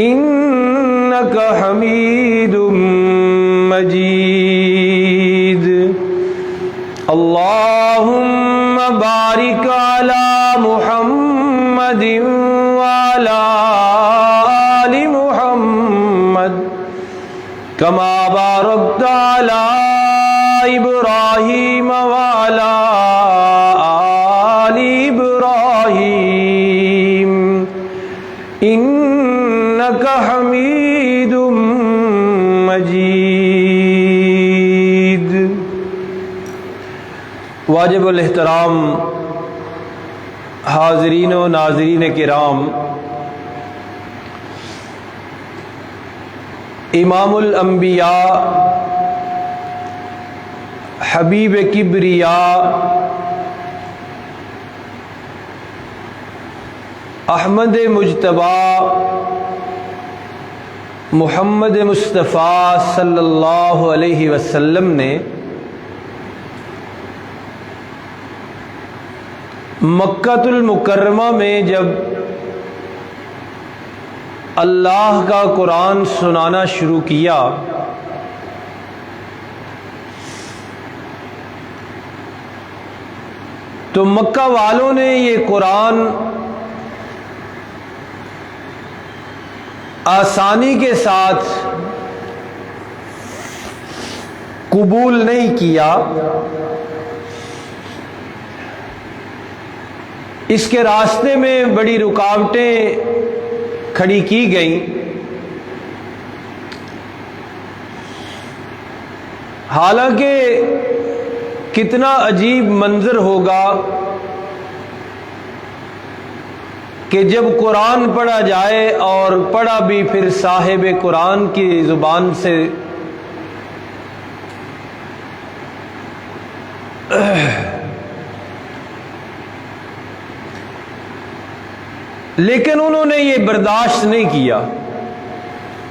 إنك حميد مجيد اللهم بارك على محمد وعلى آل محمد كما باركت على إبراهيم وعلى آل إبراهيم إنك حميد مجيد۔ واجب الاحترام حاضرین و ناظرین کرام، امام الانبیاء حبیب کبریاء احمد مجتبی محمد مصطفیٰ صلی اللہ علیہ وسلم نے مکۃ المکرمہ میں جب اللہ کا قرآن سنانا شروع کیا تو مکہ والوں نے یہ قرآن آسانی کے ساتھ قبول نہیں کیا، اس کے راستے میں بڑی رکاوٹیں کھڑی کی گئیں۔ حالانکہ کتنا عجیب منظر ہوگا کہ جب قرآن پڑھا جائے اور پڑھا بھی پھر صاحب قرآن کی زبان سے، لیکن انہوں نے یہ برداشت نہیں کیا۔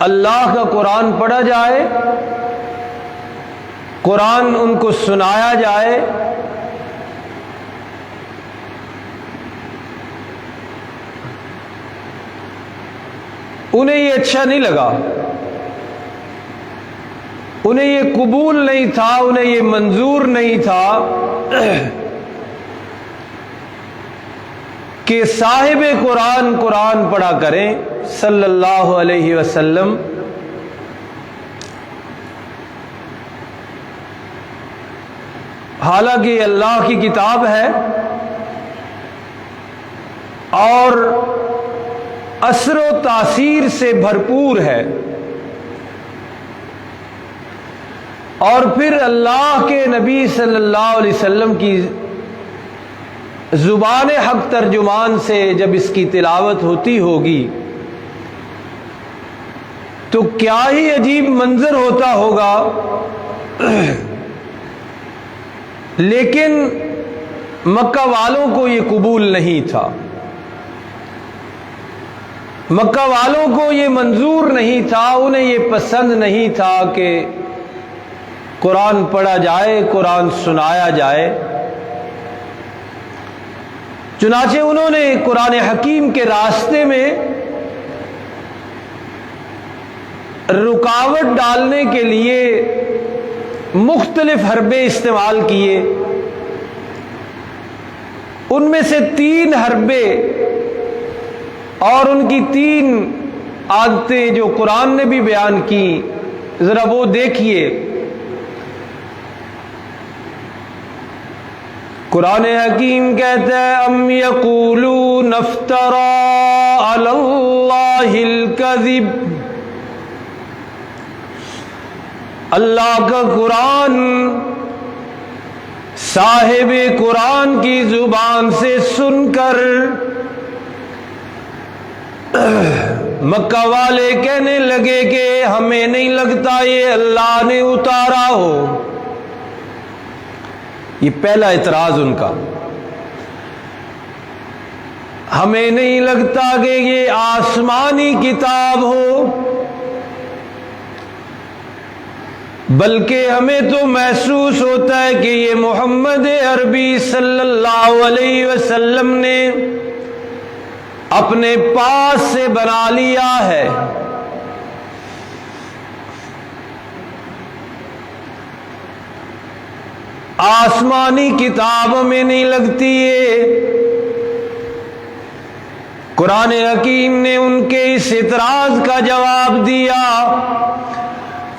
اللہ کا قرآن پڑھا جائے، قرآن ان کو سنایا جائے، انہیں یہ اچھا نہیں لگا، انہیں یہ قبول نہیں تھا، انہیں یہ منظور نہیں تھا کہ صاحب قرآن قرآن پڑھا کریں صلی اللہ علیہ وسلم۔ حالانکہ اللہ کی کتاب ہے اور اثر و تاثیر سے بھرپور ہے، اور پھر اللہ کے نبی صلی اللہ علیہ وسلم کی زبان حق ترجمان سے جب اس کی تلاوت ہوتی ہوگی تو کیا ہی عجیب منظر ہوتا ہوگا۔ لیکن مکہ والوں کو یہ قبول نہیں تھا، مکہ والوں کو یہ منظور نہیں تھا، انہیں یہ پسند نہیں تھا کہ قرآن پڑھا جائے، قرآن سنایا جائے۔ چنانچہ انہوں نے قرآن حکیم کے راستے میں رکاوٹ ڈالنے کے لیے مختلف حربے استعمال کیے۔ ان میں سے 3 حربے اور ان کی 3 عادتیں جو قرآن نے بھی بیان کی، ذرا وہ دیکھیے۔ قرآن حکیم کہتا ہے ام یقولون افترى علی اللہ الکذب، اللہ کا قرآن صاحب قرآن کی زبان سے سن کر مکہ والے کہنے لگے کہ ہمیں نہیں لگتا یہ اللہ نے اتارا ہو۔ یہ پہلا اعتراض ان کا، ہمیں نہیں لگتا کہ یہ آسمانی کتاب ہو، بلکہ ہمیں تو محسوس ہوتا ہے کہ یہ محمد عربی صلی اللہ علیہ وسلم نے اپنے پاس سے بنا لیا ہے۔ آسمانی کتابوں میں نہیں لگتی ہے۔ قرآن حکیم نے ان کے اس اعتراض کا جواب دیا،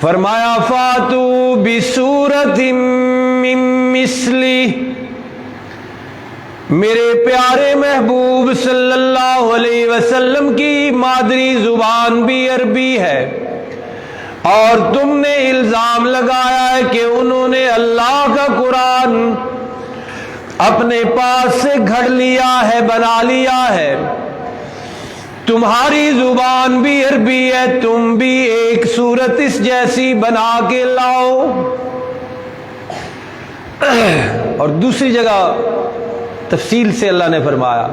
فرمایا فاتو بسورۃ من مثلی، میرے پیارے محبوب صلی اللہ علیہ وسلم کی مادری زبان بھی عربی ہے، اور تم نے الزام لگایا ہے کہ انہوں نے اللہ کا قرآن اپنے پاس سے گھڑ لیا ہے، بنا لیا ہے۔ تمہاری زبان بھی عربی ہے، تم بھی ایک صورت اس جیسی بنا کے لاؤ۔ اور دوسری جگہ تفصیل سے اللہ نے فرمایا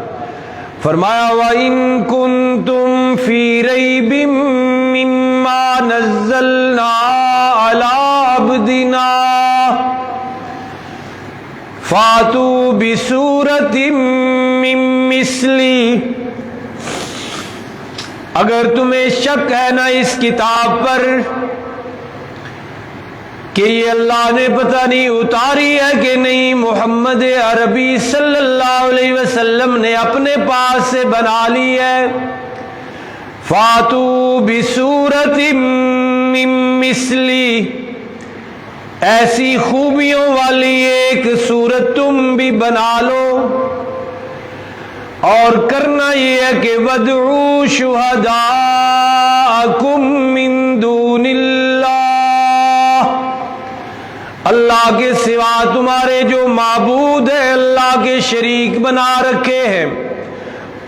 وَإِن كُنتُمْ فِي رَيْبٍ مِّمَّا نَزَّلْنَا عَلَىٰ عَبْدِنَا فَأْتُوا بِسُورَةٍ مِّن مِّثْلِهِ، اگر تمہیں شک ہے نا اس کتاب پر کہ یہ اللہ نے پتہ نہیں اتاری ہے کہ نہیں، محمد عربی صلی اللہ علیہ وسلم نے اپنے پاس سے بنا لی ہے، فاتو بسورۃ من مثلی، ایسی خوبیوں والی ایک سورت تم بھی بنا لو، اور کرنا یہ ہے کہ وَادْعُوا شُهَدَاءَكُم مِّن دُونِ اللَّهِ، اللہ کے سوا تمہارے جو معبود ہیں، اللہ کے شریک بنا رکھے ہیں،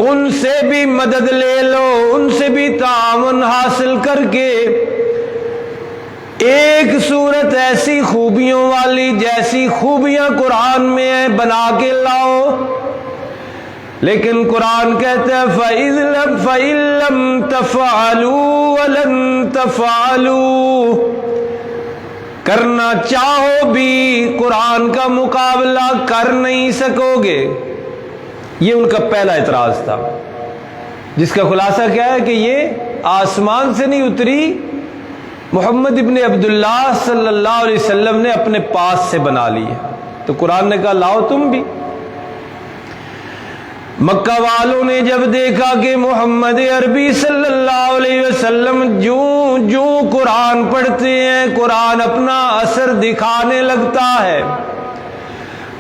ان سے بھی مدد لے لو، ان سے بھی تعاون حاصل کر کے ایک صورت ایسی خوبیوں والی جیسی خوبیاں قرآن میں ہیں بنا کے لاؤ۔ لیکن قرآن کہتا ہے فَإِن لَّمْ تَفْعَلُوا وَلَن تَفْعَلُوا، کرنا چاہو بھی قرآن کا مقابلہ کر نہیں سکو گے۔ یہ ان کا پہلا اعتراض تھا، جس کا خلاصہ کیا ہے کہ یہ آسمان سے نہیں اتری، محمد ابن عبداللہ صلی اللہ علیہ وسلم نے اپنے پاس سے بنا لی ہے۔ تو قرآن نے کہا لاؤ تم بھی۔ مکہ والوں نے جب دیکھا کہ محمد عربی صلی اللہ علیہ وسلم جو قرآن پڑھتے ہیں، قرآن اپنا اثر دکھانے لگتا ہے،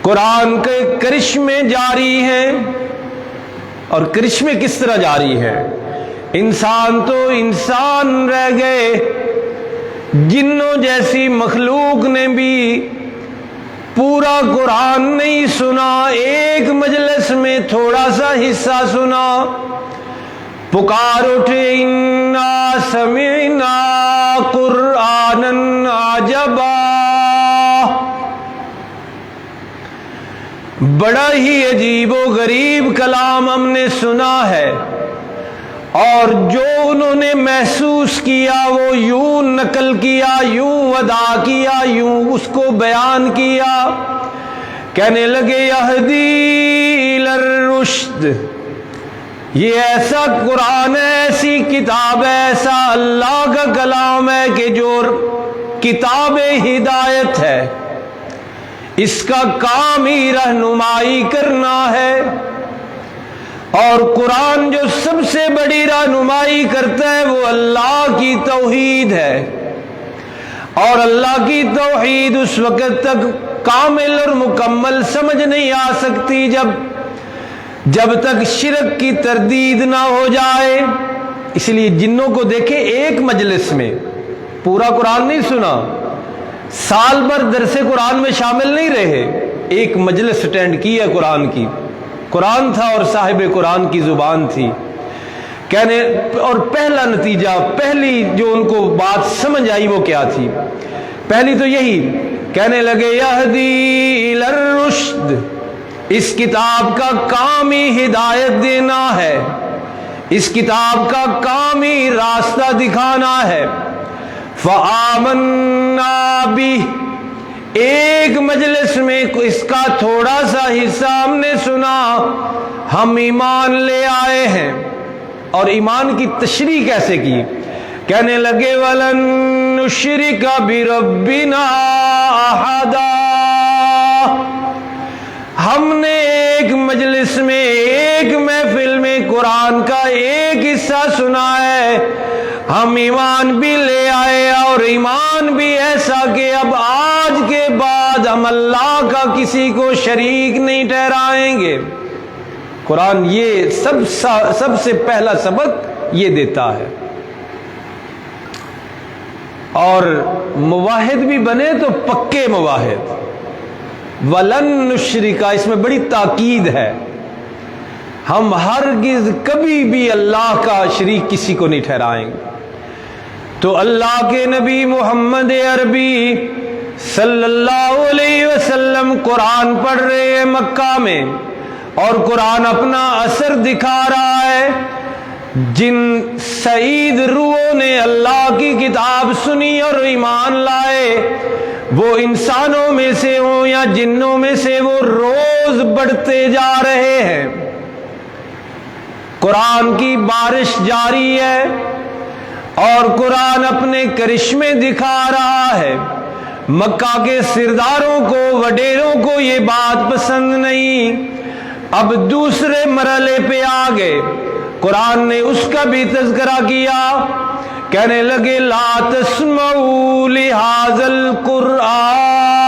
قرآن کے کرشمے جاری ہیں، اور کرشمے کس طرح جاری ہیں؟ انسان تو انسان رہ گئے، جنوں جیسی مخلوق نے بھی پورا قرآن نہیں سنا، ایک مجلس میں تھوڑا سا حصہ سنا، پکار اٹھے انا سمعنا قرآنا عجبا، بڑا ہی عجیب و غریب کلام ہم نے سنا ہے، اور جو انہوں نے محسوس کیا وہ یوں نقل کیا، یوں ادا کیا، یوں اس کو بیان کیا، کہنے لگے یہدی الی الرشد، یہ ایسا قرآن ہے، ایسی کتاب ہے، ایسا اللہ کا کلام ہے کہ جو کتاب ہدایت ہے، اس کا کام ہی رہنمائی کرنا ہے، اور قرآن جو سب سے بڑی رہنمائی کرتا ہے وہ اللہ کی توحید ہے، اور اللہ کی توحید اس وقت تک کامل اور مکمل سمجھ نہیں آ سکتی جب تک شرک کی تردید نہ ہو جائے۔ اس لیے جنوں کو دیکھیں ایک مجلس میں پورا قرآن نہیں سنا، سال بھر درس قرآن میں شامل نہیں رہے، ایک مجلس اٹینڈ کی ہے قرآن کی، قرآن تھا اور صاحب قرآن کی زبان تھی، کہنے، اور پہلا نتیجہ، پہلی جو ان کو بات سمجھ آئی وہ کیا تھی؟ پہلی تو یہی، کہنے لگے یہدی الی الرشد، اس کتاب کا کام ہی ہدایت دینا ہے، اس کتاب کا کام ہی راستہ دکھانا ہے۔ فآمنا بہ، ایک مجلس میں اس کا تھوڑا سا حصہ ہم نے سنا، ہم ایمان لے آئے ہیں. اور ایمان کی تشریح کیسے کی؟ کہنے لگے وَلَن نُشْرِكَ بِرَبِّنَا أَحَدًا. ہم نے ایک مجلس میں، ایک محفل میں قرآن کا ایک حصہ سنا ہے، ہم ایمان بھی لے آئے اور ایمان بھی ایسا کہ اب آج کے بعد ہم اللہ کا کسی کو شریک نہیں ٹھہرائیں گے. قرآن یہ سب سے پہلا سبق یہ دیتا ہے. اور موحد بھی بنے تو پکے موحد. وَلَن نُشْرِكَ، اس میں بڑی تاکید ہے. ہم ہرگز کبھی بھی اللہ کا شریک کسی کو نہیں ٹھہرائیں گے. تو اللہ کے نبی محمد عربی صلی اللہ علیہ وسلم قرآن پڑھ رہے ہیں مکہ میں، اور قرآن اپنا اثر دکھا رہا ہے. جن سعید روحوں نے اللہ کی کتاب سنی اور ایمان لائے، وہ انسانوں میں سے ہوں یا جنوں میں سے، وہ روز بڑھتے جا رہے ہیں. قرآن کی بارش جاری ہے اور قرآن اپنے کرشمے دکھا رہا ہے. مکہ کے سرداروں کو، وڈیروں کو یہ بات پسند نہیں. اب دوسرے مرحلے پہ آ گئے. قرآن نے اس کا بھی تذکرہ کیا. کہنے لگے لا تسمعوا لہذا القرآن،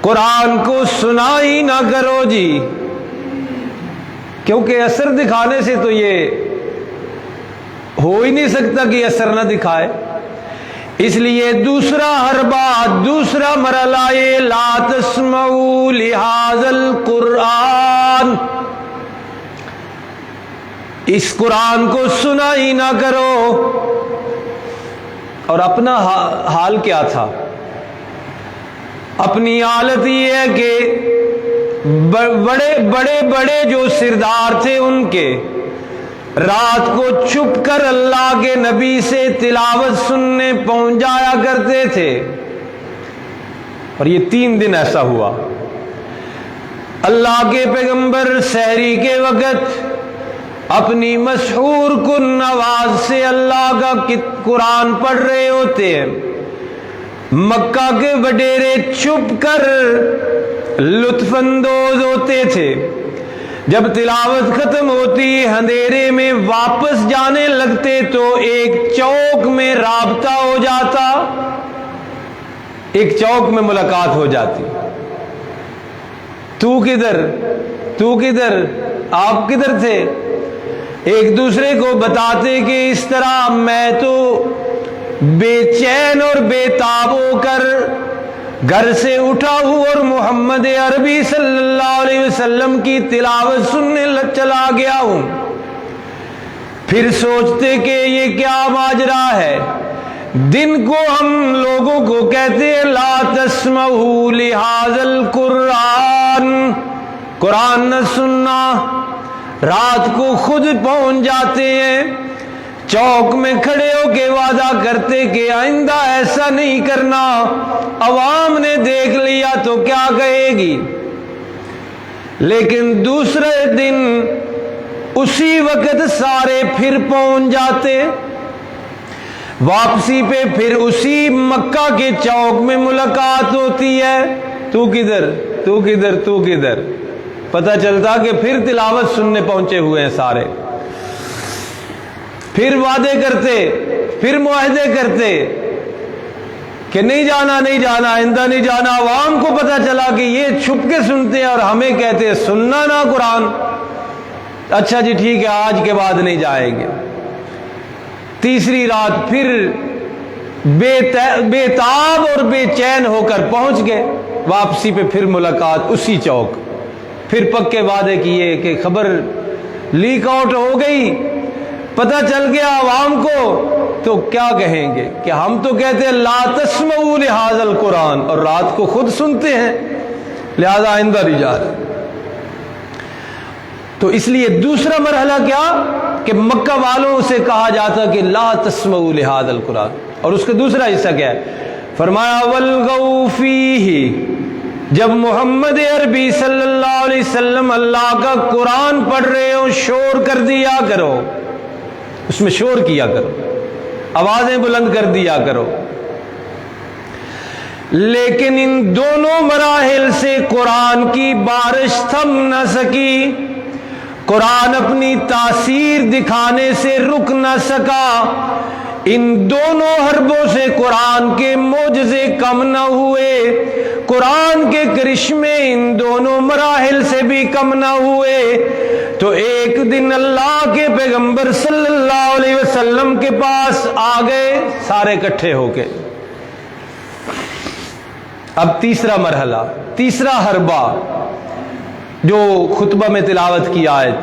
قرآن کو سنا ہی نہ کرو جی، کیونکہ اثر دکھانے سے تو یہ ہو ہی نہیں سکتا کہ اثر نہ دکھائے. اس لیے دوسرا حربہ، دوسرا مرحلہ یہ لا تسمعوا لہذا القرآن، اس قرآن کو سنا ہی نہ کرو. اور اپنا حال کیا تھا؟ اپنی حالت یہ ہے کہ بڑے جو سردار تھے ان کے رات کو چھپ کر اللہ کے نبی سے تلاوت سننے پہنچ جایا کرتے تھے. اور یہ 3 دن ایسا ہوا. اللہ کے پیغمبر سحری کے وقت اپنی مسحور کن آواز سے اللہ کا قرآن پڑھ رہے ہوتے ہیں. مکہ کے وڈیرے چھپ کر لطف اندوز ہوتے تھے. جب تلاوت ختم ہوتی، اندھیرے میں واپس جانے لگتے تو ایک چوک میں رابطہ ہو جاتا، ایک چوک میں ملاقات ہو جاتی. تو کدھر، آپ کدھر تھے؟ ایک دوسرے کو بتاتے کہ اس طرح میں تو بے چین اور بے تاب ہو کر گھر سے اٹھا ہوں اور محمد عربی صلی اللہ علیہ وسلم کی تلاوت سننے چلا گیا ہوں. پھر سوچتے کہ یہ کیا ماجرا ہے. دن کو ہم لوگوں کو کہتے ہیں لا تسمعوا لہذا القرآن، قرآن نہ سننا. رات کو خود پہنچ جاتے ہیں، چوک میں کھڑے ہو کے وعدہ کرتے کہ آئندہ ایسا نہیں کرنا، عوام نے دیکھ لیا تو کیا کہے گی. لیکن دوسرے دن اسی وقت سارے پھر پہنچ جاتے. واپسی پہ پھر اسی مکہ کے چوک میں ملاقات ہوتی ہے. تو کدھر پتہ چلتا کہ پھر تلاوت سننے پہنچے ہوئے ہیں سارے. پھر وعدے کرتے، پھر معاہدے کرتے کہ نہیں جانا آئندہ نہیں جانا. عوام کو پتہ چلا کہ یہ چھپ کے سنتے ہیں اور ہمیں کہتے ہیں سننا نہ قرآن. اچھا جی ٹھیک ہے، آج کے بعد نہیں جائیں گے. تیسری رات پھر بے تاب اور بے چین ہو کر پہنچ گئے. واپسی پہ پھر ملاقات اسی چوک. پھر پکے وعدے کیے کہ خبر لیک آؤٹ ہو گئی، پتہ چل گیا عوام کو تو کیا کہیں گے کہ ہم تو کہتے ہیں لا تسمعوا لہذا القرآن اور رات کو خود سنتے ہیں، لہذا آئندہ نہیں جا رہے. تو اس لیے دوسرا مرحلہ کیا کہ مکہ والوں سے کہا جاتا کہ لا تسمعوا لہذا القرآن. اور اس کا دوسرا حصہ کیا ہے؟ فرمایا والغوا فیہ، جب محمد عربی صلی اللہ علیہ وسلم اللہ کا قرآن پڑھ رہے ہو شور کر دیا کرو، اس میں شور کیا کرو، آوازیں بلند کر دیا کرو، لیکن ان دونوں مراحل سے قرآن کی بارش تھم نہ سکی، قرآن اپنی تاثیر دکھانے سے رک نہ سکا، ان دونوں حربوں سے قرآن کے معجزے کم نہ ہوئے، قرآن کے کرشمے ان دونوں مراحل سے بھی کم نہ ہوئے، تو ایک دن اللہ کے پیغمبر صلی اللہ علیہ وسلم کے پاس آ گئے سارے اکٹھے ہو کے۔ اب تیسرا مرحلہ، تیسرا حربہ جو خطبہ میں تلاوت کی آیت،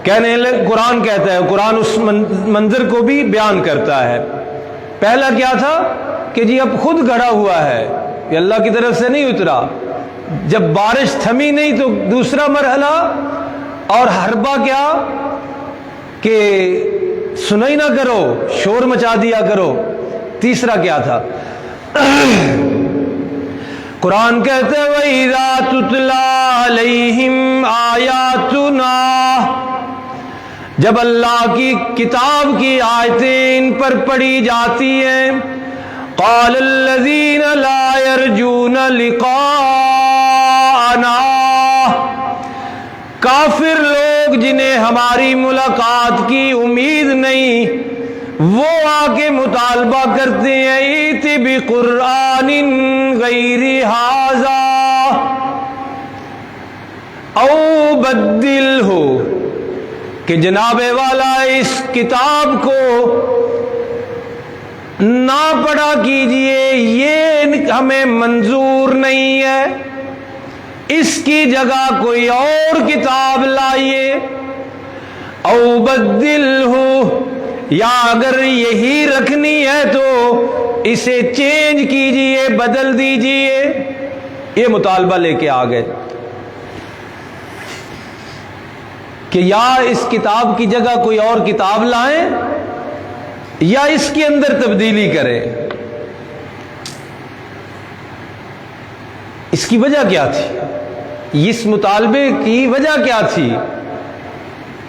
کہنے لگے قرآن کہتا ہے، قرآن اس منظر کو بھی بیان کرتا ہے۔ پہلا کیا تھا کہ جی اب خود گڑھا ہوا ہے، یہ اللہ کی طرف سے نہیں اترا، جب بارش تھمی نہیں تو دوسرا مرحلہ اور حربہ کیا کہ سنائی نہ کرو، شور مچا دیا کرو۔ تیسرا کیا تھا؟ قرآن کہتے ہیں وَإِذَا تُتْلَىٰ عَلَيْهِمْ آيَاتُنَا، جب اللہ کی کتاب کی آیتیں ان پر پڑھی جاتی ہیں، قَالَ الَّذِينَ لَا يَرْجُونَ لِقَاءَنَا، کافر لوگ جنہیں ہماری ملاقات کی امید نہیں، وہ آ کے مطالبہ کرتے ہیں ایتی بقرآن غیر ھذا او بدلہ، کہ جناب والا اس کتاب کو نہ پڑھا کیجئے، یہ ہمیں منظور نہیں ہے، اس کی جگہ کوئی اور کتاب لائیے، او بدلہ، یا اگر یہی رکھنی ہے تو اسے چینج کیجئے، بدل دیجئے۔ یہ مطالبہ لے کے آ گئے کہ یا اس کتاب کی جگہ کوئی اور کتاب لائیں یا اس کے اندر تبدیلی کریں۔ اس کی وجہ کیا تھی؟ اس مطالبے کی وجہ کیا تھی؟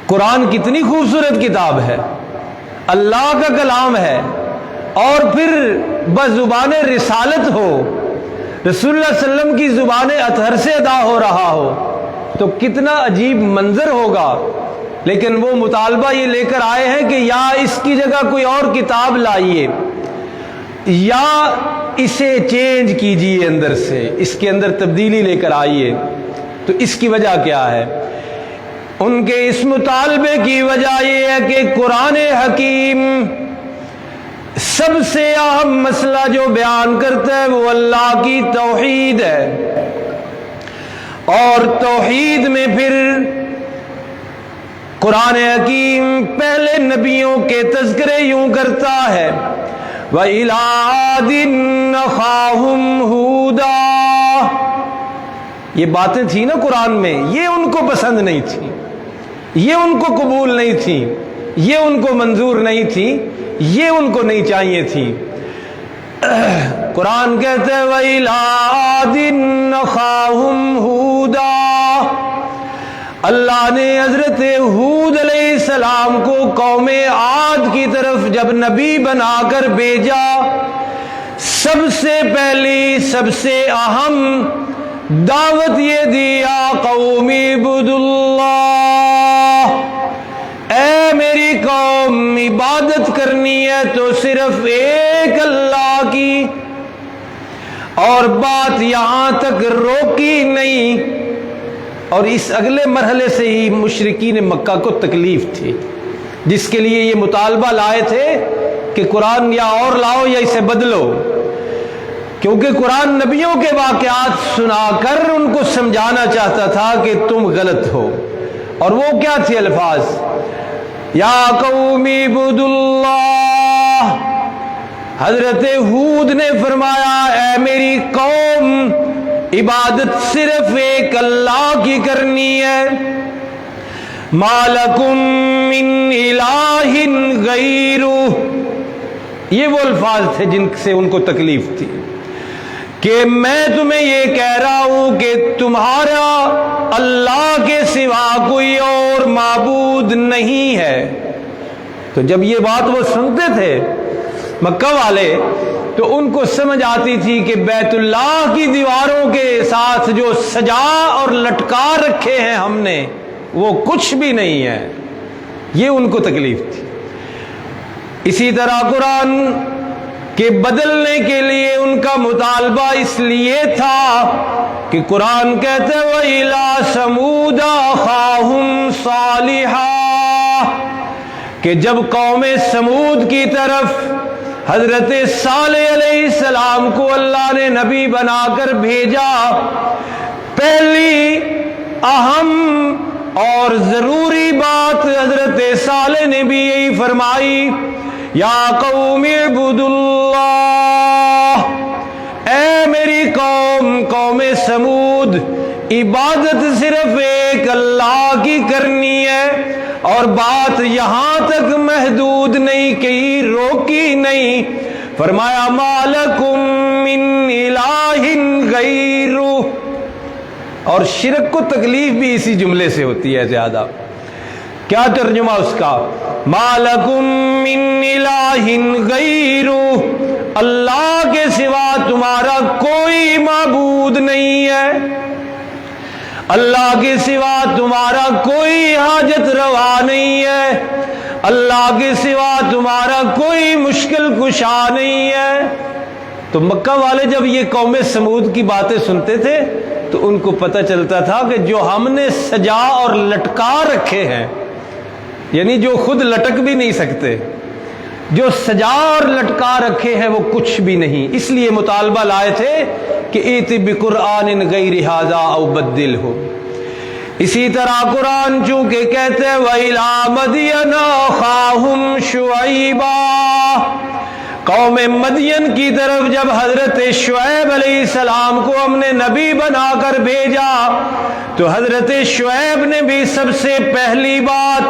قرآن کتنی خوبصورت کتاب ہے، اللہ کا کلام ہے، اور پھر بزبان رسالت ہو، رسول اللہ صلی اللہ علیہ وسلم کی زبان اطہر سے ادا ہو رہا ہو تو کتنا عجیب منظر ہوگا۔ لیکن وہ مطالبہ یہ لے کر آئے ہیں کہ یا اس کی جگہ کوئی اور کتاب لائیے یا اسے چینج کیجیے، اندر سے اس کے اندر تبدیلی لے کر آئیے۔ تو اس کی وجہ کیا ہے؟ ان کے اس مطالبے کی وجہ یہ ہے کہ قرآن حکیم سب سے اہم مسئلہ جو بیان کرتا ہے وہ اللہ کی توحید ہے، اور توحید میں پھر قرآن حکیم پہلے نبیوں کے تذکرے یوں کرتا ہے وَإِلَىٰ عَادٍ أَخَاهُمْ هُودًا۔ یہ باتیں تھیں نا قرآن میں، یہ ان کو پسند نہیں تھی، یہ ان کو قبول نہیں تھی، یہ ان کو منظور نہیں تھی، یہ ان کو نہیں چاہیے تھی۔ قرآن کہتے ہیں وَإِلَىٰ عَادٍ أَخَاهُمْ هُودًا، اللہ نے حضرت ہود علیہ السلام کو قوم عاد کی طرف جب نبی بنا کر بھیجا، سب سے پہلی سب سے اہم دعوت یہ دیا قوم اعبدوا اللہ، اے میری قوم عبادت کرنی ہے تو صرف ایک اللہ کی، اور بات یہاں تک روکی نہیں۔ اور اس اگلے مرحلے سے ہی مشرکین مکہ کو تکلیف تھی، جس کے لیے یہ مطالبہ لائے تھے کہ قرآن یا اور لاؤ یا اسے بدلو، کیونکہ قرآن نبیوں کے واقعات سنا کر ان کو سمجھانا چاہتا تھا کہ تم غلط ہو۔ اور وہ کیا تھے الفاظ؟ یا قوم اعبدوا اللہ، حضرت ہود نے فرمایا اے میری قوم عبادت صرف ایک اللہ کی کرنی ہے، ما لکم من الہ غیرہ، یہ وہ الفاظ تھے جن سے ان کو تکلیف تھی کہ میں تمہیں یہ کہہ رہا ہوں کہ تمہارا اللہ کے سوا کوئی اور معبود نہیں ہے۔ تو جب یہ بات وہ سنتے تھے مکہ والے تو ان کو سمجھ آتی تھی کہ بیت اللہ کی دیواروں کے ساتھ جو سجا اور لٹکا رکھے ہیں ہم نے وہ کچھ بھی نہیں ہے، یہ ان کو تکلیف تھی۔ اسی طرح قرآن کے بدلنے کے لیے ان کا مطالبہ اس لیے تھا کہ قرآن کہتے وَإِلَىٰ ثَمُودَ أَخَاهُمْ صَالِحًا، کہ جب قوم سمود کی طرف حضرت صالح علیہ السلام کو اللہ نے نبی بنا کر بھیجا، پہلی اہم اور ضروری بات حضرت صالح نے بھی یہی فرمائی، یا قوم اعبدوا اللہ، اے میری قوم سمود، عبادت صرف ایک اللہ کی کرنی ہے، اور بات یہاں تک محدود نہیں کی، روکی نہیں، فرمایا ما لکم من الہ غیرہ، اور شرک کو تکلیف بھی اسی جملے سے ہوتی ہے زیادہ۔ کیا ترجمہ اس کا؟ ما لکم من الہ غیرہ، اللہ کے سوا تمہارا کوئی معبود نہیں ہے، اللہ کے سوا تمہارا کوئی حاجت روا نہیں ہے، اللہ کے سوا تمہارا کوئی مشکل کشا نہیں ہے۔ تو مکہ والے جب یہ قوم سمود کی باتیں سنتے تھے تو ان کو پتہ چلتا تھا کہ جو ہم نے سجا اور لٹکا رکھے ہیں، یعنی جو خود لٹک بھی نہیں سکتے، جو سجا اور لٹکا رکھے ہیں وہ کچھ بھی نہیں، اس لیے مطالبہ لائے تھے کہ ایت بقرآن غیر ھذا او بدلہ۔ اسی طرح قرآن چونکہ کہتے ہیں وَإِلَىٰ مَدْيَنَ أَخَاهُمْ شُعَيْبًا، قوم مدین کی طرف جب حضرت شعیب علیہ السلام کو ہم نے نبی بنا کر بھیجا تو حضرت شعیب نے بھی سب سے پہلی بات،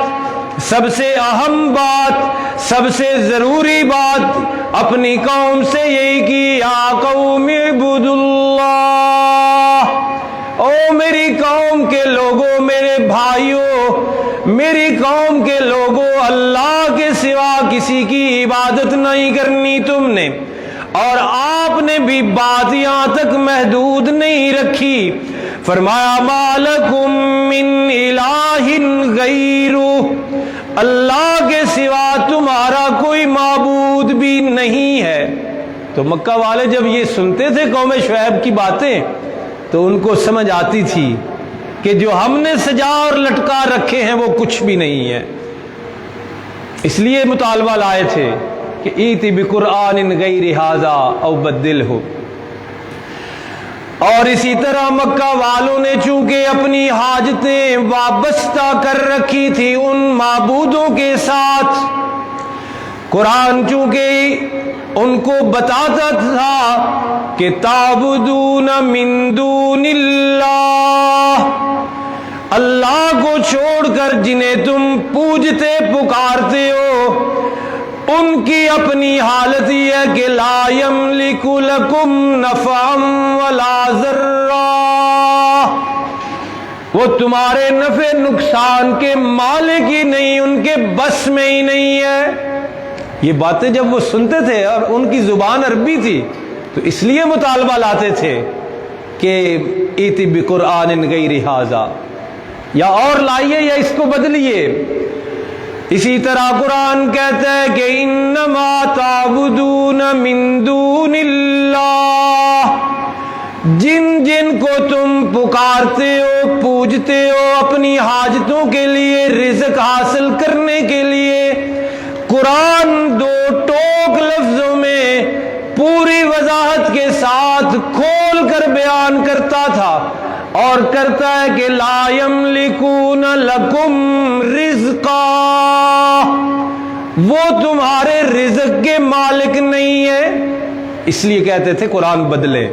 سب سے اہم بات، سب سے ضروری بات اپنی قوم سے یہی کی، یا قوم اعبدوا اللہ، او میری قوم کے لوگوں، میرے بھائیوں، میری قوم کے لوگوں، اللہ کے سوا کسی کی عبادت نہیں کرنی تم نے، اور آپ نے بھی بات یہاں تک محدود نہیں رکھی، فرمایا ما لکم من الہ غیرہ، اللہ کے سوا تمہارا کوئی معبود بھی نہیں ہے۔ تو مکہ والے جب یہ سنتے تھے قوم شعیب کی باتیں تو ان کو سمجھ آتی تھی کہ جو ہم نے سجا اور لٹکا رکھے ہیں وہ کچھ بھی نہیں ہے، اس لیے مطالبہ لائے تھے کہ ایت بقرآن غیر ھذا او بدلہ۔ اور اسی طرح مکہ والوں نے چونکہ اپنی حاجتیں وابستہ کر رکھی تھی ان معبودوں کے ساتھ، قرآن چونکہ ان کو بتاتا تھا کہ تعبدون من دون اللہ، اللہ کو چھوڑ کر جنہیں تم پوجتے پکارتے ہو ان کی اپنی حالت یہ ہے کہ لا یملک لکم نفعا ولا ضرا، وہ تمہارے نفع نقصان کے مالک ہی نہیں، ان کے بس میں ہی نہیں ہے۔ یہ باتیں جب وہ سنتے تھے اور ان کی زبان عربی تھی تو اس لیے مطالبہ لاتے تھے کہ ایت بقرآن غیر ھذا، یا اور لائیے یا اس کو بدلیے۔ اسی طرح قرآن کہتا ہے کہ انما تعبدون من دون اللہ، جن جن کو تم پکارتے ہو پوجتے ہو اپنی حاجتوں کے لیے، رزق حاصل کرنے کے لیے، قرآن دو ٹوک لفظوں میں پوری وضاحت کے ساتھ کھول کر بیان کرتا تھا اور کرتا ہے کہ لا یملکون لکم رزقا، وہ تمہارے رزق کے مالک نہیں ہے، اس لیے کہتے تھے قرآن بدلے۔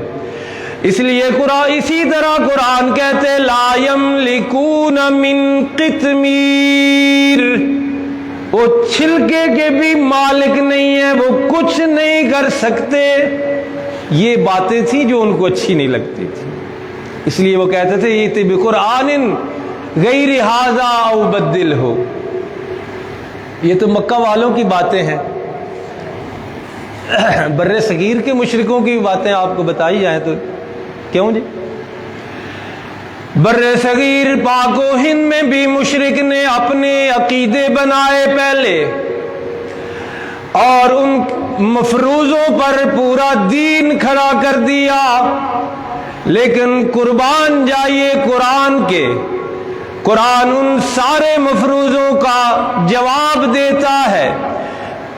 اس لیے قرآن اسی طرح قرآن کہتے لا یملکون من قطمیر، وہ چھلکے کے بھی مالک نہیں ہے، وہ کچھ نہیں کر سکتے۔ یہ باتیں تھیں جو ان کو اچھی نہیں لگتی تھی، اس لیے وہ کہتے تھے یہ بقرآن غیر ھذا او بدل ہو۔ یہ تو مکہ والوں کی باتیں ہیں، بر صغیر کے مشرکوں کی باتیں آپ کو بتائی جائیں تو کیوں جی؟ بر صغیر پاک و ہند میں بھی مشرک نے اپنے عقیدے بنائے پہلے، اور ان مفروضوں پر پورا دین کھڑا کر دیا، لیکن قربان جائیے قرآن کے، قرآن ان سارے مفروضوں کا جواب دیتا ہے۔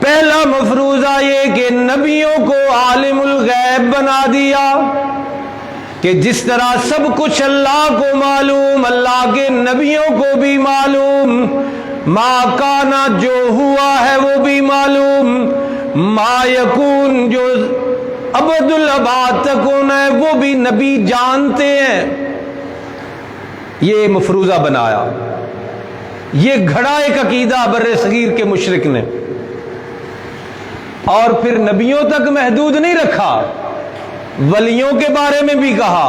پہلا مفروضہ یہ کہ نبیوں کو عالم الغیب بنا دیا، کہ جس طرح سب کچھ اللہ کو معلوم، اللہ کے نبیوں کو بھی معلوم، ما کانا جو ہوا ہے وہ بھی معلوم، ما یکون جو ابد الاباد تک ہونا ہے وہ بھی نبی جانتے ہیں۔ یہ مفروضہ بنایا، یہ گھڑا ایک عقیدہ بر صغیر کے مشرک نے، اور پھر نبیوں تک محدود نہیں رکھا، ولیوں کے بارے میں بھی کہا،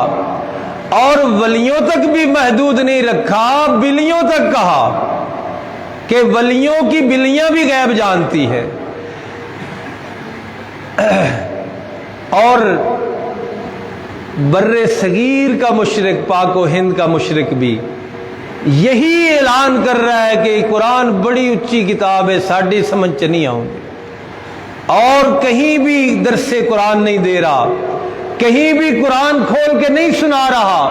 اور ولیوں تک بھی محدود نہیں رکھا، بلیوں تک کہا کہ ولیوں کی بلیاں بھی غیب جانتی ہے۔ اور بر صغیر کا مشرک، پاک و ہند کا مشرک بھی یہی اعلان کر رہا ہے کہ قرآن بڑی اچھی کتاب ہے، ساڈی سمجھ چ نہیں آؤں گی، اور کہیں بھی درس قرآن نہیں دے رہا، کہیں بھی قرآن کھول کے نہیں سنا رہا۔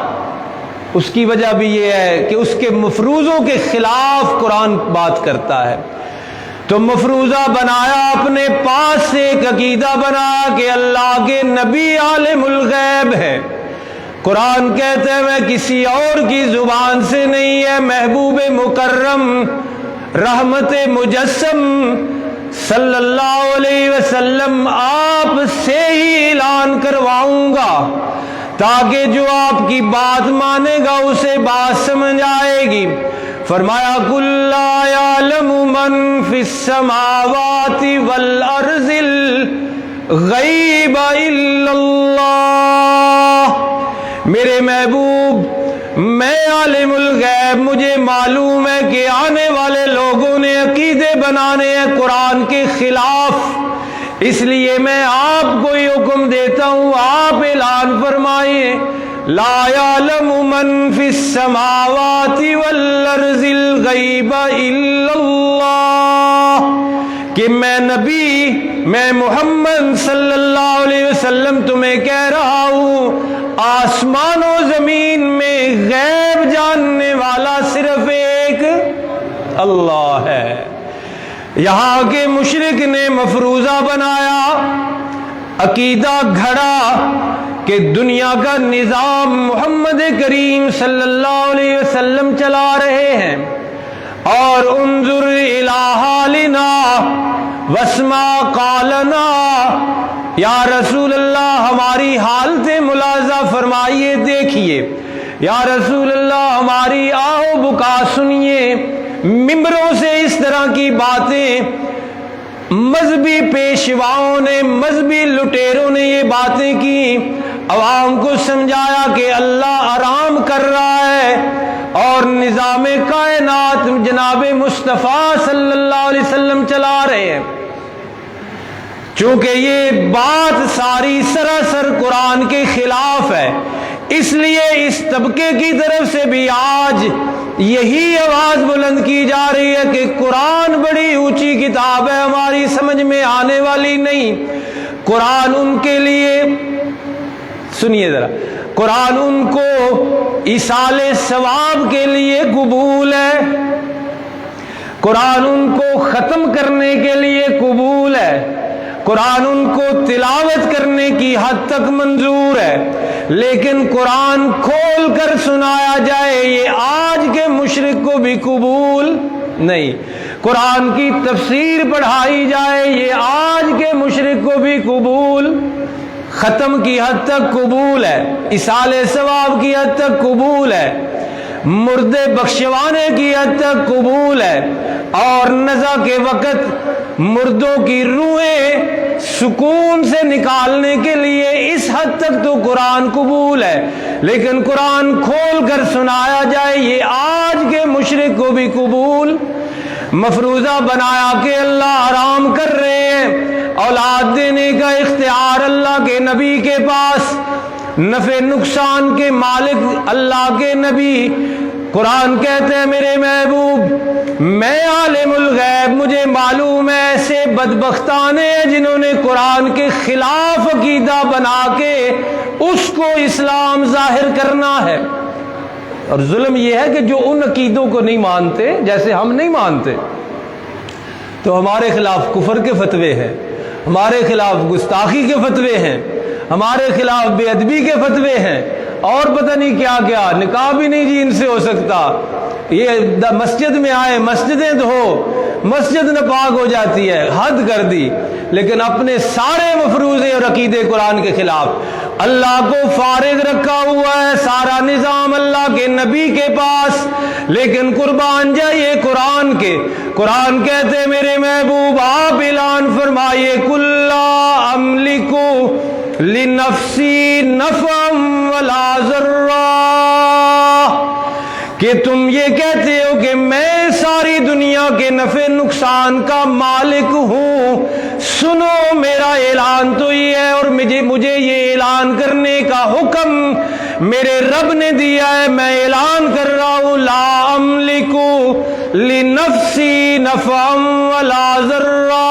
اس کی وجہ بھی یہ ہے کہ اس کے مفروضوں کے خلاف قرآن بات کرتا ہے۔ تو مفروضہ بنایا، اپنے پاس سے ایک عقیدہ بنایا کہ اللہ کے نبی عالم الغیب ہے۔ قرآن کہتے ہیں میں کسی اور کی زبان سے نہیں ہے، محبوب مکرم رحمت مجسم صلی اللہ علیہ وسلم آپ سے ہی اعلان کرواؤں گا، تاکہ جو آپ کی بات مانے گا اسے بات سمجھ آئے گی۔ فرمایا قل لا یعلم من فی السماوات والارض الغیب الا اللہ، میرے محبوب میں عالم الغیب، مجھے معلوم ہے کہ آنے والے لوگوں نے عقیدے بنانے ہیں قرآن کے خلاف، اس لیے میں آپ کو یہ حکم دیتا ہوں، آپ اعلان فرمائیں لا یعلم من فی السماوات والارض الغیب الا اللہ، کہ میں نبی، میں محمد صلی اللہ علیہ وسلم تمہیں کہہ رہا ہوں آسمان و زمین میں غیب جاننے والا صرف ایک اللہ ہے۔ یہاں کے مشرک نے مفروضہ بنایا، عقیدہ گھڑا کہ دنیا کا نظام محمد کریم صلی اللہ علیہ وسلم چلا رہے ہیں، اور انظر الی حالنا واسمع قالنا، یا رسول اللہ ہماری حالتیں ملاحظہ فرمائیے، دیکھیے، یا رسول اللہ ہماری آہو بکا سنیے۔ ممبروں سے اس طرح کی باتیں مذہبی پیشواؤں نے، مذہبی لٹیروں نے یہ باتیں کی، عوام کو سمجھایا کہ اللہ آرام کر رہا ہے، اور نظام کائنات جناب مصطفیٰ صلی اللہ علیہ وسلم چلا رہے ہیں۔ چونکہ یہ بات ساری سراسر قرآن کے خلاف ہے، اس لیے اس طبقے کی طرف سے بھی آج یہی آواز بلند کی جا رہی ہے کہ قرآن بڑی اونچی کتاب ہے، ہماری سمجھ میں آنے والی نہیں۔ قرآن ان کے لیے، سنیے ذرا، قرآن ان کو ایصال ثواب کے لیے قبول ہے، قرآن ان کو ختم کرنے کے لیے قبول ہے، قرآن ان کو تلاوت کرنے کی حد تک منظور ہے، لیکن قرآن کھول کر سنایا جائے یہ آج کے مشرک کو بھی قبول نہیں، قرآن کی تفسیر پڑھائی جائے یہ آج کے مشرک کو بھی قبول، ختم کی حد تک قبول ہے، ایصال ثواب کی حد تک قبول ہے، مردے بخشوانے کی حد تک قبول ہے، اور نزا کے وقت مردوں کی روحیں سکون سے نکالنے کے لیے اس حد تک تو قرآن قبول ہے، لیکن قرآن کھول کر سنایا جائے یہ آج کے مشرک کو بھی قبول۔ مفروضہ بنایا کہ اللہ حرام کر رہے ہیں، اولاد دینے کا اختیار اللہ کے نبی کے پاس، نفع نقصان کے مالک اللہ کے نبی۔ قرآن کہتے ہیں میرے محبوب میں عالم الغیب، مجھے معلوم ہے ایسے بدبختان ہیں جنہوں نے قرآن کے خلاف عقیدہ بنا کے اس کو اسلام ظاہر کرنا ہے۔ اور ظلم یہ ہے کہ جو ان عقیدوں کو نہیں مانتے، جیسے ہم نہیں مانتے، تو ہمارے خلاف کفر کے فتوے ہیں، ہمارے خلاف گستاخی کے فتوے ہیں، ہمارے خلاف بے ادبی کے فتوے ہیں، اور پتہ نہیں کیا کیا، نکاح بھی نہیں جی ان سے ہو سکتا، یہ مسجد میں آئے مسجدیں دھو، مسجد ناپاک ہو جاتی ہے، حد کر دی۔ لیکن اپنے سارے مفروضے اور عقیدے قرآن کے خلاف، اللہ کو فارغ رکھا ہوا ہے سارا نظام اللہ کے نبی کے پاس، لیکن قربان جائیے قرآن کے۔ قرآن کہتے ہیں میرے محبوب آپ اعلان فرمائیے قُل لَا أَمْلِكُ لِنَفْسِي نَفْعًا وَلَا ضَرًّا، کہ تم یہ کہتے ہو کہ میں ساری دنیا کے نفع نقصان کا مالک ہوں۔ سنو میرا اعلان تو یہ ہے، اور مجھے یہ اعلان کرنے کا حکم میرے رب نے دیا ہے، میں اعلان کر رہا ہوں لا املک لنفسی نفعا ولا ضرا،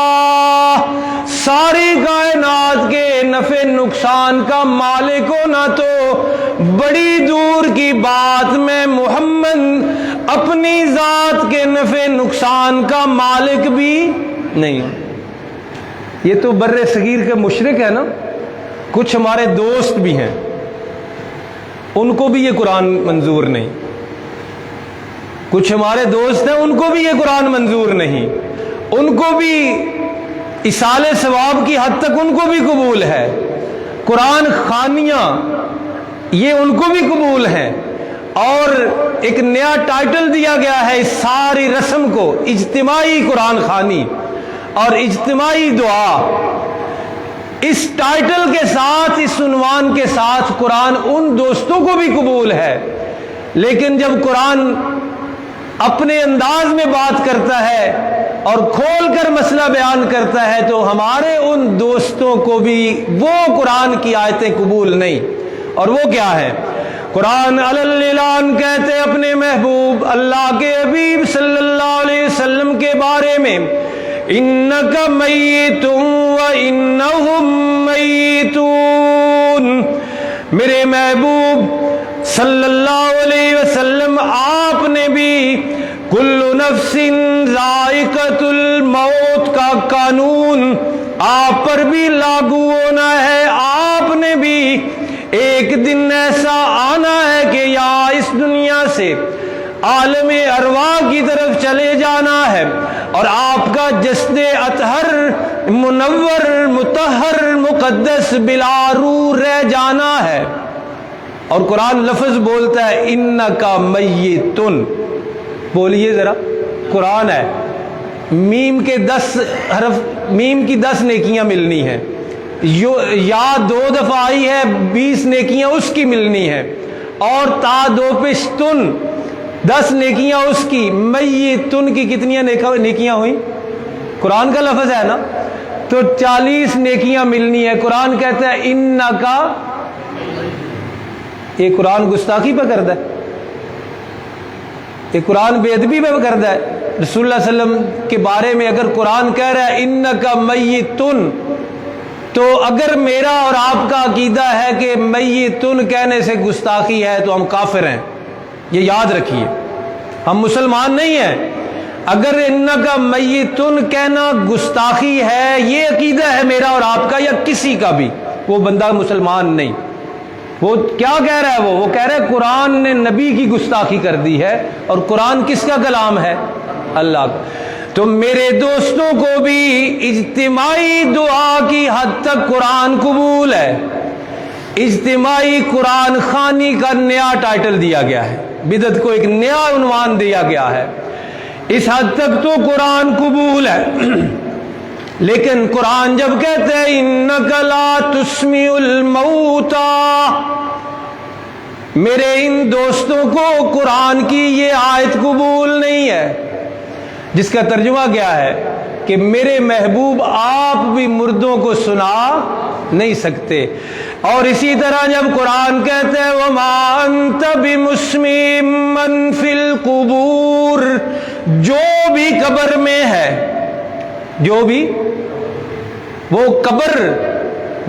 ساری کائنات کے نفع نقصان کا مالک ہونا تو بڑی دور کی بات، میں محمد اپنی ذات کے نفع نقصان کا مالک بھی نہیں ہوں۔ یہ تو بر صغیر کے مشرک ہے نا، کچھ ہمارے دوست بھی ہیں، ان کو بھی یہ قرآن منظور نہیں، کچھ ہمارے دوست ہیں ان کو بھی یہ قرآن منظور نہیں، ان کو بھی ایصال ثواب کی حد تک ان کو بھی قبول ہے، قرآن خوانیاں یہ ان کو بھی قبول ہیں، اور ایک نیا ٹائٹل دیا گیا ہے اس ساری رسم کو، اجتماعی قرآن خوانی اور اجتماعی دعا۔ اس ٹائٹل کے ساتھ، اس عنوان کے ساتھ قرآن ان دوستوں کو بھی قبول ہے، لیکن جب قرآن اپنے انداز میں بات کرتا ہے اور کھول کر مسئلہ بیان کرتا ہے تو ہمارے ان دوستوں کو بھی وہ قرآن کی آیتیں قبول نہیں۔ اور وہ کیا ہے؟ قرآن علی الاعلان کہتے اپنے محبوب اللہ کے حبیب صلی اللہ علیہ وسلم کے بارے میں انک میت وانہم میتون، میرے محبوب صلی اللہ علیہ وسلم آپ نے بھی کل نفس ذائقۃ الموت کا قانون آپ پر بھی لاگو ہونا ہے، آپ نے بھی ایک دن ایسا آنا ہے کہ یا اس دنیا سے عالم ارواح کی طرف چلے جانا ہے، اور آپ کا جسد اطہر منور مطہر مقدس بلا روح رہ جانا ہے۔ اور قرآن لفظ بولتا ہے انکا میتن، بولیے ذرا، قرآن ہے، میم کے 10 حرف، میم کی 10 نیکیاں ملنی ہیں، یا 2 دفعہ آئی ہے 20 نیکیاں اس کی ملنی ہے، اور تا 2 پیش تن 10 نیکیاں اس کی، میتن کی کتنی نیکیاں ہوئیں؟ قرآن کا لفظ ہے نا، تو 40 نیکیاں ملنی ہے۔ قرآن کہتا ہے انکا، یہ قرآن گستاخی پہ کرتا ہے، یہ قرآن بے ادبی پہ کرتا ہے۔ رسول اللہ صلی اللہ علیہ وسلم کے بارے میں اگر قرآن کہہ رہا ہے انکا میتن، تو اگر میرا اور آپ کا عقیدہ ہے کہ میتن کہنے سے گستاخی ہے تو ہم کافر ہیں، یہ یاد رکھیے، ہم مسلمان نہیں ہیں۔ اگر انکا میتن کہنا گستاخی ہے، یہ عقیدہ ہے میرا اور آپ کا یا کسی کا بھی، وہ بندہ مسلمان نہیں۔ وہ کیا کہہ رہا ہے؟ وہ کہہ رہا ہے قرآن نے نبی کی گستاخی کر دی ہے، اور قرآن کس کا کلام ہے؟ اللہ کا۔ تو میرے دوستوں کو بھی اجتماعی دعا کی حد تک قرآن قبول ہے، اجتماعی قرآن خوانی کا نیا ٹائٹل دیا گیا ہے، بدعت کو ایک نیا عنوان دیا گیا ہے، اس حد تک تو قرآن قبول ہے۔ لیکن قرآن جب کہتے ہیں انک لا تسمع الموتا، میرے ان دوستوں کو قرآن کی یہ آیت قبول نہیں ہے، جس کا ترجمہ کیا ہے کہ میرے محبوب آپ بھی مردوں کو سنا نہیں سکتے۔ اور اسی طرح جب قرآن کہتے ہیں وَمَا أَنْتَ بِمُسْمِعٍ مَّن فِي الْقُبُورِ، جو بھی قبر میں ہے، جو بھی، وہ قبر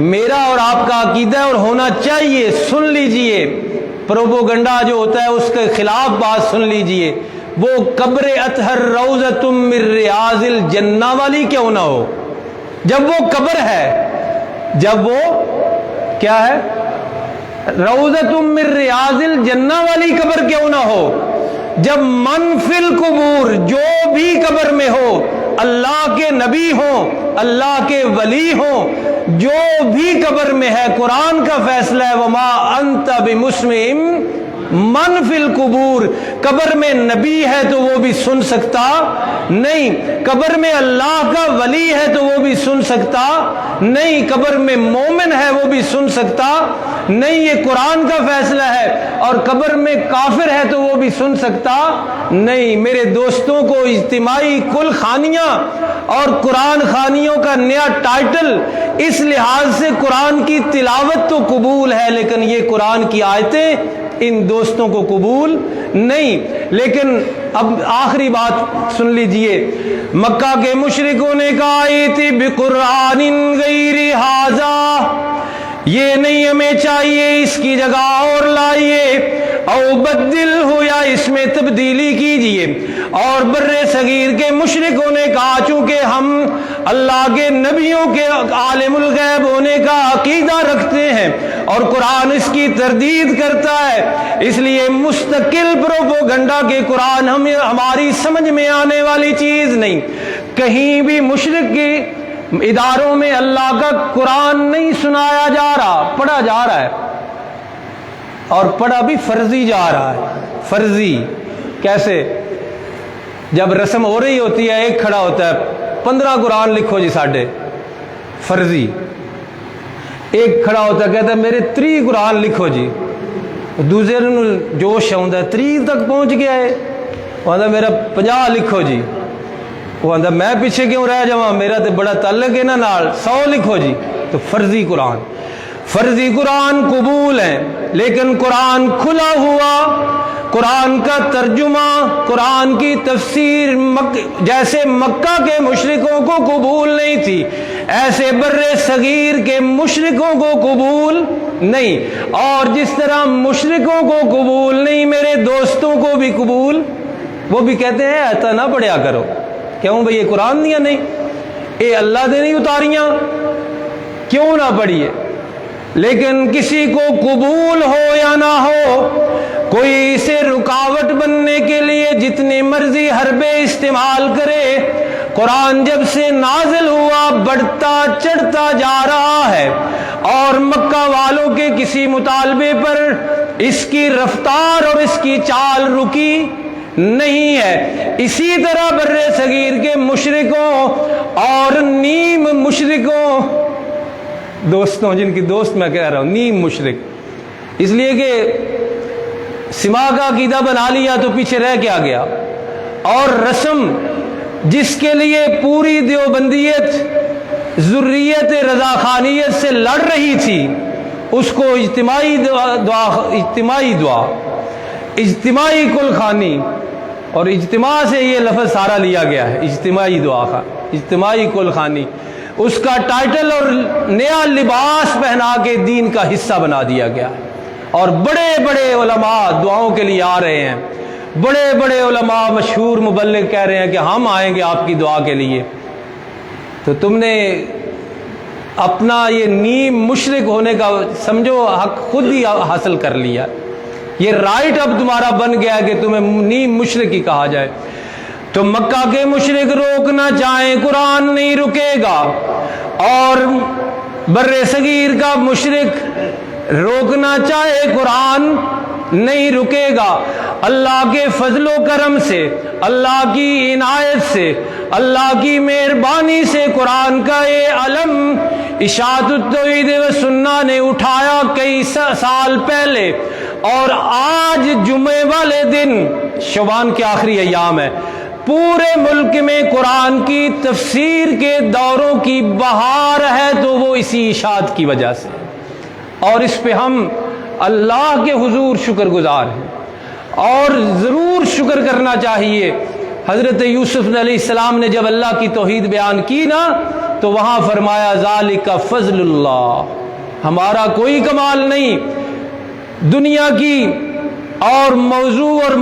میرا اور آپ کا عقیدہ اور ہونا چاہیے، سن لیجئے، پروپوگنڈا جو ہوتا ہے اس کے خلاف بات سن لیجئے، وہ قبر اطہر روضۃ من ریاض الجنہ والی کیوں نہ ہو، جب وہ قبر ہے، جب وہ کیا ہے، روضۃ من ریاض الجنہ والی قبر کیوں نہ ہو، جب من فی القبور، جو بھی قبر میں ہو، اللہ کے نبی ہوں، اللہ کے ولی ہوں، جو بھی قبر میں ہے، قرآن کا فیصلہ ہے وما انت بمسمع من فی القبور، قبر میں نبی ہے تو وہ بھی سن سکتا نہیں، قبر میں اللہ کا ولی ہے تو وہ بھی سن سکتا نہیں، قبر میں مومن ہے وہ بھی سن سکتا نہیں، یہ قرآن کا فیصلہ ہے، اور قبر میں کافر ہے تو وہ بھی سن سکتا نہیں۔ میرے دوستوں کو اجتماعی کل خانیاں اور قرآن خانیوں کا نیا ٹائٹل، اس لحاظ سے قرآن کی تلاوت تو قبول ہے، لیکن یہ قرآن کی آیتیں ان دوستوں کو قبول نہیں۔ لیکن اب آخری بات سن لیجئے، مکہ کے مشرکوں نے کہا ایتی بقرآن غیر ھذا، یہ نہیں ہمیں چاہیے، اس کی جگہ اور لائیے، او بدل ہو، یا اس میں تبدیلی کیجئے۔ اور بر صغیر کے مشرکوں نے کہا چونکہ ہم اللہ کے نبیوں کے عالم الغیب ہونے کا عقیدہ رکھتے ہیں اور قرآن اس کی تردید کرتا ہے، اس لیے مستقل پروپوگنڈا کے قرآن ہماری سمجھ میں آنے والی چیز نہیں۔ کہیں بھی مشرک کی اداروں میں اللہ کا قرآن نہیں سنایا جا رہا، پڑھا جا رہا ہے، اور پڑھا بھی فرضی جا رہا ہے۔ فرضی کیسے؟ جب رسم ہو رہی ہوتی ہے، ایک کھڑا ہوتا ہے 15 قرآن لکھو جی ساڈے، فرضی۔ ایک کھڑا ہوتا ہے کہتا ہے میرے 30 قرآن لکھو جی، دوسرے نو جوش آتا ہے 30 تک پہنچ گیا ہے، وہ آتا میرا 50 لکھو جی، وہ آتا میں پیچھے کیوں رہ جاواں، میرا تو بڑا تعلق ہے نا نال، 100 لکھو جی۔ تو فرضی قرآن، فرضی قرآن قبول ہے، لیکن قرآن کھلا ہوا، قرآن کا ترجمہ، قرآن کی تفسیر جیسے مکہ کے مشرکوں کو قبول نہیں تھی، ایسے بر صغیر کے مشرکوں کو قبول نہیں، اور جس طرح مشرکوں کو قبول نہیں، میرے دوستوں کو بھی قبول، وہ بھی کہتے ہیں ایسا نہ پڑھیا کرو، کیوں بھئی یہ قرآن دیا نہیں، اے اللہ دے نہیں اتاریاں، کیوں نہ پڑھیے۔ لیکن کسی کو قبول ہو یا نہ ہو، کوئی اسے رکاوٹ بننے کے لیے جتنی مرضی حربے استعمال کرے، قرآن جب سے نازل ہوا بڑھتا چڑھتا جا رہا ہے، اور مکہ والوں کے کسی مطالبے پر اس کی رفتار اور اس کی چال رکی نہیں ہے۔ اسی طرح بر صغیر کے مشرکوں اور نیم مشرکوں، دوستوں جن کی دوست میں کہہ رہا ہوں، نیم مشرک، اس لیے کہ سما کا عقیدہ بنا لیا تو پیچھے رہ کیا گیا، اور رسم جس کے لیے پوری دیوبندیت ذریت رضا خانیت سے لڑ رہی تھی، اس کو اجتماعی دعا، اجتماعی کل خانی، اور اجتماع سے یہ لفظ سارا لیا گیا ہے، اجتماعی دعا کا، اجتماعی کل خانی، اس کا ٹائٹل اور نیا لباس پہنا کے دین کا حصہ بنا دیا گیا، اور بڑے بڑے علماء دعاؤں کے لیے آ رہے ہیں، بڑے بڑے علماء مشہور مبلغ کہہ رہے ہیں کہ ہم آئیں گے آپ کی دعا کے لیے۔ تو تم نے اپنا یہ نیم مشرک ہونے کا سمجھو حق خود ہی حاصل کر لیا، یہ رائٹ اب تمہارا بن گیا کہ تمہیں نیم مشرک ہی کہا جائے۔ تو مکہ کے مشرک روکنا چاہیں قرآن نہیں رکے گا، اور بر صغیر کا مشرک روکنا چاہے قرآن نہیں رکے گا۔ اللہ کے فضل و کرم سے، اللہ کی عنایت سے، اللہ کی مہربانی سے قرآن کا یہ علم اشاعت التوحید و سنہ نے اٹھایا کئی سال پہلے، اور آج جمعے والے دن شعبان کے آخری ایام ہے، پورے ملک میں قرآن کی تفسیر کے دوروں کی بہار ہے، تو وہ اسی اشاعت کی وجہ سے، اور اس پہ ہم اللہ کے حضور شکر گزار ہیں، اور ضرور شکر کرنا چاہیے۔ حضرت یوسف علیہ السلام نے جب اللہ کی توحید بیان کی نا، تو وہاں فرمایا ذالک فضل اللہ، ہمارا کوئی کمال نہیں، دنیا کی اور موضوع اور